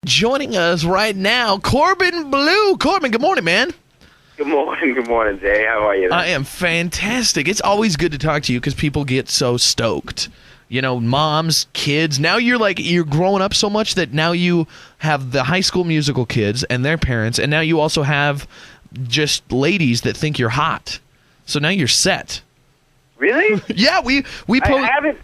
Joining us right now, Corbin Bleu. Corbin, good morning, man. Good morning, Jay. How are you? I am fantastic. It's always good to talk to you because people get so stoked. You know, moms, kids. Now you're growing up so much that now you have the High School Musical kids and their parents, and now you also have just ladies that think you're hot. So now you're set. Really? Yeah, we I haven't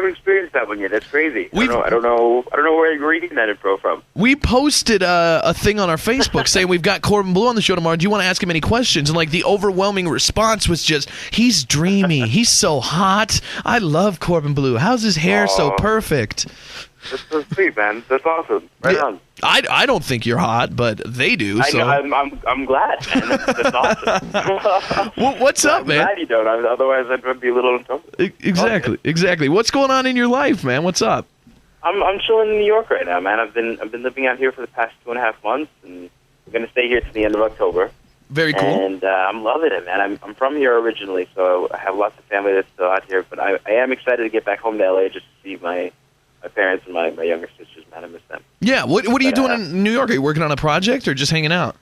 experienced that one yet. That's crazy. I don't know where you're reading that info from. We posted a thing on our Facebook saying we've got Corbin Bleu on the show tomorrow. Do you want to ask him any questions? And the overwhelming response was just, he's dreamy. He's so hot. I love Corbin Bleu. How's his hair so perfect? That's so sweet, man. That's awesome. Right on. I don't think you're hot, but they do. So I'm glad, man. That's awesome. Well, what's up, man? I'm glad you don't. Otherwise, I'd be a little uncomfortable. Exactly. What's going on in your life, man? What's up? I'm chilling in New York right now, man. I've been living out here for the past 2.5 months, and I'm going to stay here to the end of October. Very cool. And I'm loving it, man. I'm from here originally, so I have lots of family that's still out here. But I am excited to get back home to LA just to see my parents and my younger sisters, man. I miss them. Yeah, what are you doing in New York? Are you working on a project or just hanging out?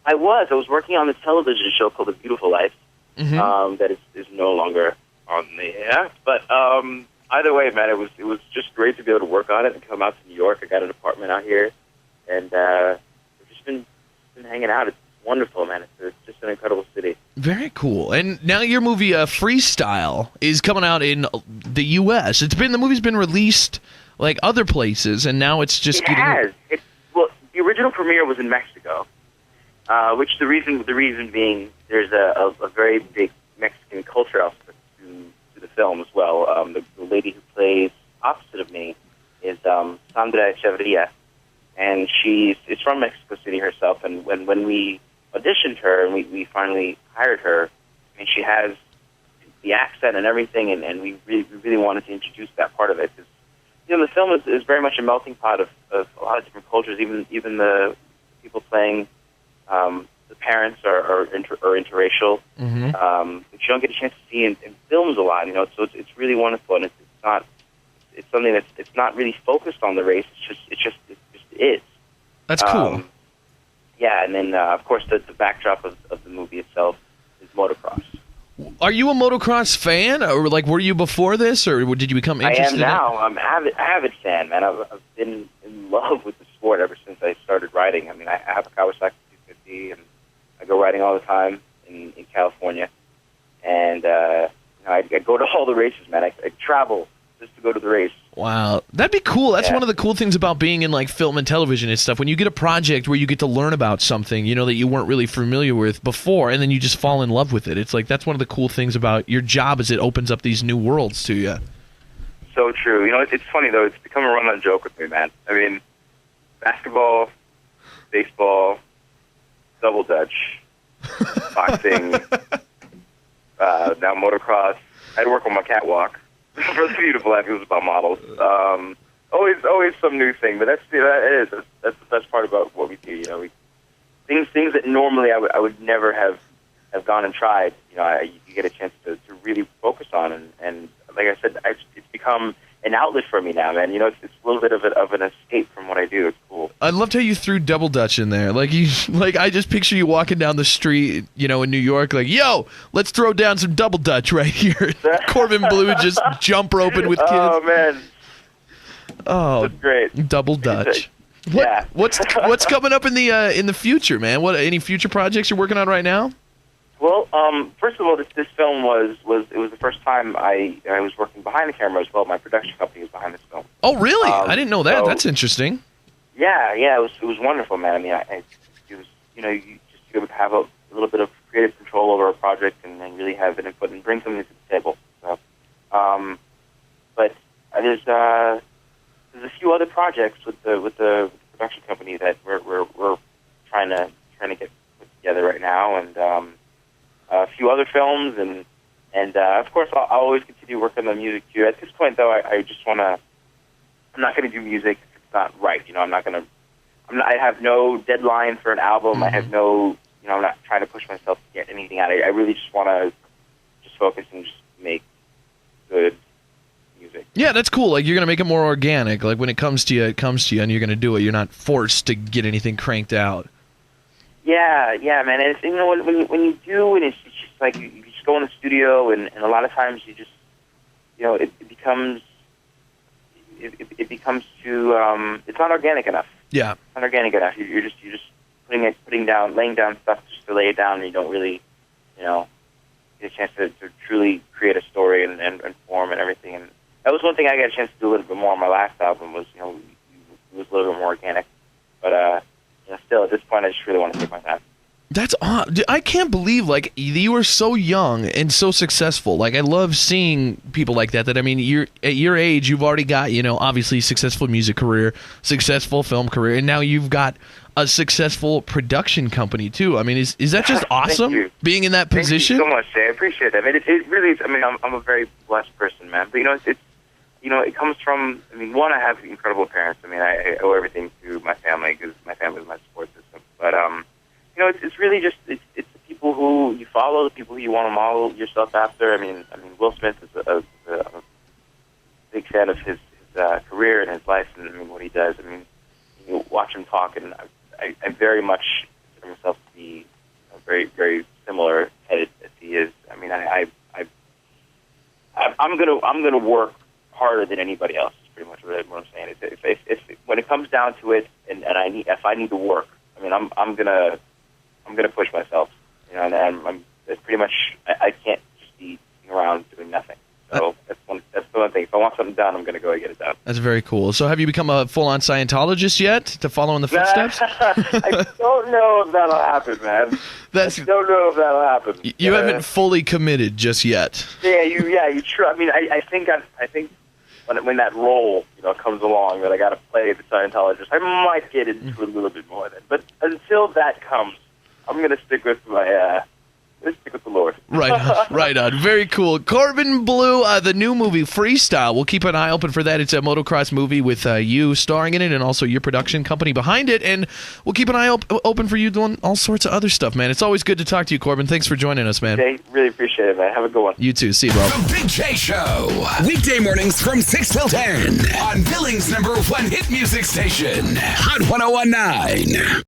I was working on this television show called The Beautiful Life, that is no longer on the air. But either way, man, it was just great to be able to work on it and come out to New York. I got an apartment out here, and we've just been hanging out. It's wonderful, man. It's just an incredible city. Very cool. And now your movie Freestyle is coming out in the U.S. The movie's been released other places, and now it's just has. Well, the original premiere was in Mexico, which the reason being there's a very big Mexican culture aspect to the film as well. The lady who plays opposite of me is Sandra Echeverria, and she's from Mexico City herself. And when we auditioned her and we finally hired her, I mean, she has the accent and everything, and we really wanted to introduce that part of it. Cause, the film is very much a melting pot of a lot of different cultures. Even the people playing the parents are interracial, which you don't get a chance to see in films a lot. So it's really wonderful, and it's something it's not really focused on the race. It just is. That's cool. Yeah, and then of course the backdrop of the movie itself is motocross. Are you a motocross fan, or were you before this, or did you become interested? I am now. I'm an avid fan, man. I've been in love with the sport ever since I started riding. I mean, I have a Kawasaki 250, and I go riding all the time in California, and I go to all the races, man. I travel just to go to the race. Wow, that'd be cool. That's one of the cool things about being in film and television and stuff. When you get a project where you get to learn about something, that you weren't really familiar with before, and then you just fall in love with it. It's that's one of the cool things about your job is it opens up these new worlds to you. So true. It's funny though. It's become a run-on joke with me, man. I mean, basketball, baseball, double dutch, boxing, now motocross. I'd work on my catwalk. For the Beautiful Life, it was about models. Always some new thing, but that's the best part about what we do. Things that normally I would never have gone and tried. You get a chance to really focus on, and like I said, it's become an outlet for me now, man. It's a little bit of an escape from what I do. It's cool. I loved how you threw double dutch in there. I just picture you walking down the street, in New York, yo, let's throw down some double dutch right here. Corbin Bleu just jump roping with kids. Oh man, that's great. Double dutch. Yeah. What's coming up in the future, man? Any future projects you're working on right now? Well, first of all, this film was the first time I was working behind the camera as well. My production company was behind this film. Oh, really? I didn't know that. So, that's interesting. Yeah, it was wonderful, man. I mean, it was you just able to have a little bit of creative control over a project and really have an input and bring something to the table. So, but there's a few other projects with the production company that we're trying to get put together right now, and a few other films, and of course I'll always continue working on the music too. At this point, though, I just want to. I'm not going to do music if it's not right. I have no deadline for an album. I have no. I'm not trying to push myself to get anything out. I really just want to just focus and just make good music. Yeah, that's cool. Like, you're going to make it more organic. Like, when it comes to you, it comes to you, and you're going to do it. You're not forced to get anything cranked out. Yeah, man. And it's, when you do, and it's just like you just go in the studio, and a lot of times you just, it becomes too. It's not organic enough. Yeah, it's not organic enough. You're just laying down stuff just to lay it down, and you don't really, get a chance to truly create a story and form and everything. And that was one thing I got a chance to do a little bit more on my last album. Was it was a little bit more organic, but still at this point, I just really want to take my time. That's odd. I can't believe, like, you were so young and so successful. Like, I love seeing people like that. I mean, at your age, you've already got, obviously successful music career, successful film career, and now you've got a successful production company too. I mean, is that just awesome? Being in that position? Thank you so much, Jay. I appreciate that. I mean, it really is. I mean, I'm a very blessed person, man. But it comes from. I mean, one, I have incredible parents. I mean, I owe everything to my family because my family is my support system. But it's really just it's the people who you follow, the people who you want to model yourself after. I mean, Will Smith is a big fan of his career and his life, and I mean what he does. I mean, you watch him talk, and I very much consider myself to be very, very similar headed as he is. I mean, I'm gonna work harder than anybody else. Is pretty much what I'm saying. If when it comes down to it, and if I need to work, I mean, I'm gonna push myself, and it's pretty much I can't just be sitting around doing nothing. So that's the one thing. If I want something done, I'm going to go and get it done. That's very cool. So have you become a full-on Scientologist yet to follow in the footsteps? I don't know if that'll happen, man. I don't know if that'll happen. You haven't fully committed just yet. You try. I mean, I think when that role comes along that I got to play the Scientologist, I might get into a little bit more then. But until that comes, I'm going to stick with let's stick with the Lord. Right on. Very cool. Corbin Bleu, the new movie, Freestyle. We'll keep an eye open for that. It's a motocross movie with you starring in it and also your production company behind it. And we'll keep an eye open for you doing all sorts of other stuff, man. It's always good to talk to you, Corbin. Thanks for joining us, man. Jay, really appreciate it, man. Have a good one. You too. See you, bro. The Big J Show. Weekday mornings from 6 till 10 on Billings' #1 hit music station, Hot 101.9.